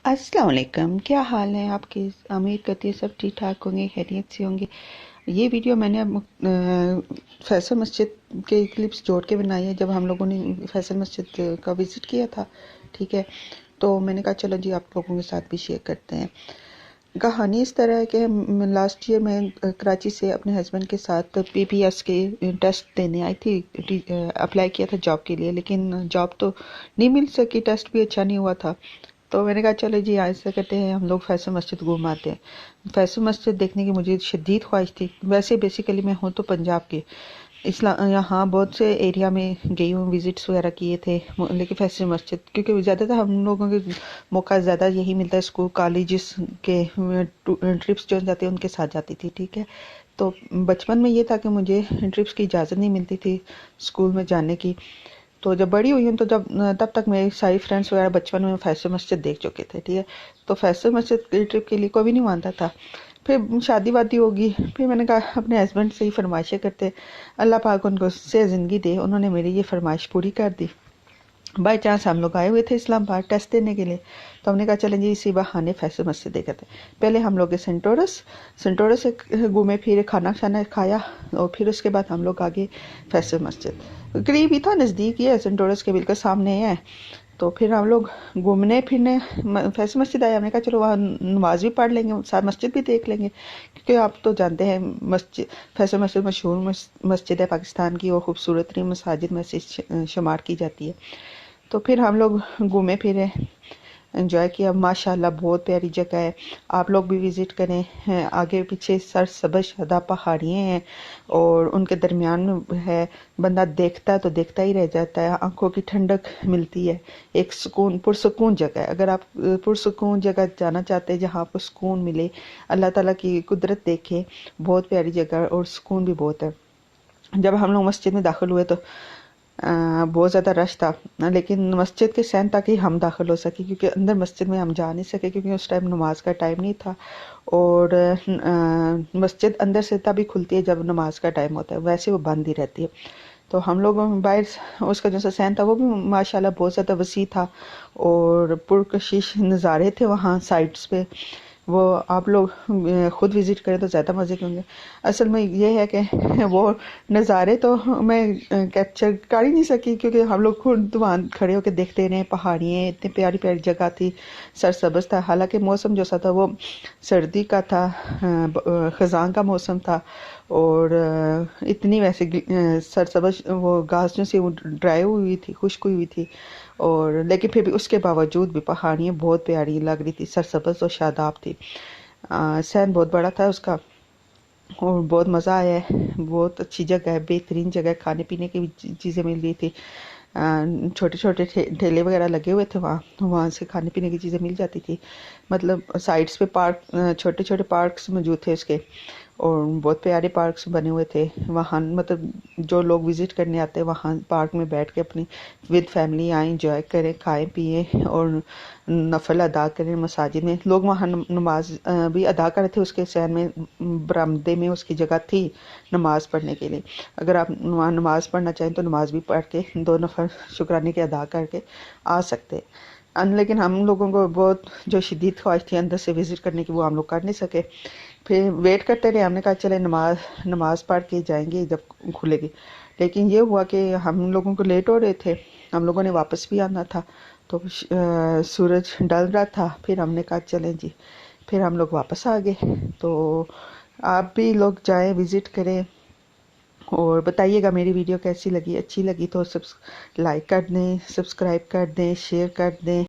अस्सलाम वालेकुम, क्या हाल है आपके। उम्मीद करती है सब ठीक ठाक होंगे, खैरियत से होंगे। ये वीडियो मैंने फैसल मस्जिद के क्लिप्स जोड़ के बनाई है जब हम लोगों ने फैसल मस्जिद का विज़िट किया था। ठीक है, तो मैंने कहा चलो जी आप लोगों के साथ भी शेयर करते हैं। कहानी इस तरह है कि लास्ट ईयर मैं कराची से अपने हस्बैंड के साथ पीपीएस के टेस्ट देने आई थी। अप्लाई किया था जॉब के लिए, लेकिन जॉब तो नहीं मिल सकी, टेस्ट भी अच्छा नहीं हुआ था। तो मैंने कहा चलो जी ऐसा करते हैं, हम लोग फैसल मस्जिद घूम आते हैं। फैसल मस्जिद देखने की मुझे शदीद ख्वाहिश थी। वैसे बेसिकली मैं हूँ तो पंजाब की, यहाँ बहुत से एरिया में गई हूँ, विजिट्स वगैरह किए थे, लेकिन फैसल मस्जिद क्योंकि ज़्यादातर हम लोगों के मौका ज़्यादा यही मिलता है, स्कूल कॉलेजेस के ट्रिप्स जो जाते हैं उनके साथ जाती थी। ठीक है, तो बचपन में ये था कि मुझे ट्रिप्स की इजाज़त नहीं मिलती थी स्कूल में जाने की। तो जब बड़ी हुई हूँ तो तब तक मेरी सारी फ्रेंड्स वगैरह बचपन में फैसल मस्जिद देख चुके थे। ठीक है, तो फैसल मस्जिद की ट्रिप के लिए कोई भी नहीं मानता था। फिर शादी वादी होगी, फिर मैंने कहा अपने हस्बैंड से ही फरमाइशें करते, अल्लाह पाक उनको से ज़िंदगी दे, उन्होंने मेरी ये फरमाइश पूरी कर दी। बाई चांस हम लोग आए हुए थे इस्लामाबाद टेस्ट देने के लिए, तो हमने कहा चलें जी इसी बहाने फैसल मस्जिद देखे थे। पहले हम लोग सेंटोरस सेंटोरस से घूमे फिरे, खाना शाना खाया, और फिर उसके बाद हम लोग आगे फैसल मस्जिद करीब ही था, नज़दीक ही है, सेंटोरस के बिल्कुल सामने है। तो फिर हम लोग घूमने फिरने फैसल मस्जिद आए। हमने कहा चलो वहाँ नमाज भी पढ़ लेंगे, साथ मस्जिद भी देख लेंगे, क्योंकि आप तो जानते हैं मस्जिद फैसल मस्जिद मशहूर मस्जिद है पाकिस्तान की, और खूबसूरत तरीन मसाजिद में से शुमार की जाती है। तो फिर हम लोग घूमे फिरे, एंजॉय किया। माशाल्लाह बहुत प्यारी जगह है, आप लोग भी विज़िट करें। आगे पीछे सरसब्ज़ शादा पहाड़ियाँ हैं और उनके दरमियान में है, बंदा देखता है तो देखता ही रह जाता है, आंखों की ठंडक मिलती है। एक सुकून पुरसुकून जगह है। अगर आप पुरसुकून जगह जाना चाहते हैं जहाँ आपको सुकून मिले, अल्लाह ताला की कुदरत देखें, बहुत प्यारी जगह और सुकून भी बहुत है। जब हम लोग मस्जिद में दाखिल हुए तो बहुत ज़्यादा रश था, लेकिन मस्जिद के सैन तक ही हम दाखिल हो सके, क्योंकि अंदर मस्जिद में हम जा नहीं सके क्योंकि उस टाइम नमाज का टाइम नहीं था। और मस्जिद अंदर से तभी खुलती है जब नमाज का टाइम होता है, वैसे वो बंद ही रहती है। तो हम लोग बाहर उसका जो सैन था वो भी माशाल्लाह बहुत ज़्यादा वसी था, और पुरकशिश नज़ारे थे वहाँ साइड्स पे। वो आप लोग खुद विज़िट करें तो ज़्यादा मज़े के होंगे। असल में ये है कि वो नज़ारे तो मैं कैप्चर कर ही नहीं सकी, क्योंकि हम लोग खुद वहाँ खड़े होकर देखते रहे, पहाड़ियाँ इतनी प्यारी प्यारी जगह थी, सरसब्ज़ था। हालांकि मौसम जो सा था वो सर्दी का था, ख़ज़ां का मौसम था, और इतनी वैसे सरसब्ज़ वो घास जो सी वो ड्राई हुई थी, खुश्क हुई थी, और लेकिन फिर भी उसके बावजूद भी पहाड़ियाँ बहुत प्यारी लग रही थी, सरसब्ज़ और शादाब थी। सहन बहुत बड़ा था उसका, और बहुत मज़ा आया है। बहुत अच्छी जगह है, बेहतरीन जगह है, खाने पीने की भी चीज़ें मिल रही थी। छोटे छोटे ठेले वगैरह लगे हुए थे, वहाँ वहाँ से खाने पीने की चीज़ें मिल जाती थी। मतलब साइड्स पे पार्क, छोटे छोटे पार्क्स मौजूद थे उसके, और बहुत प्यारे पार्क्स बने हुए थे वहाँ। मतलब जो लोग विज़िट करने आते हैं वहाँ पार्क में बैठ के अपनी विद फैमिली आए, इंजॉय करें, खाएं पिए और नफल अदा करें। मसाजिद में लोग वहाँ नमाज भी अदा करे थे, उसके सैन में बरामदे में उसकी जगह थी नमाज पढ़ने के लिए। अगर आप वहाँ नमाज पढ़ना चाहें तो नमाज भी पढ़ के दो नफल शुक्राने के अदा करके आ सकते हैं। लेकिन हम लोगों को बहुत जो शदीद ख्वाहिश थी अंदर से विज़िट करने की, वो हम लोग कर नहीं सके। फिर वेट करते रहे, हमने कहा चले नमाज पढ़ के जाएंगे जब खुलेगी। लेकिन ये हुआ कि हम लोगों को लेट हो रहे थे, हम लोगों ने वापस भी आना था, तो सूरज ढल रहा था। फिर हमने कहा चलें जी, फिर हम लोग वापस आ गए। तो आप भी लोग जाएं, विज़िट करें, और बताइएगा मेरी वीडियो कैसी लगी। अच्छी लगी तो लाइक कर दें, सब्सक्राइब कर दें, शेयर कर दें।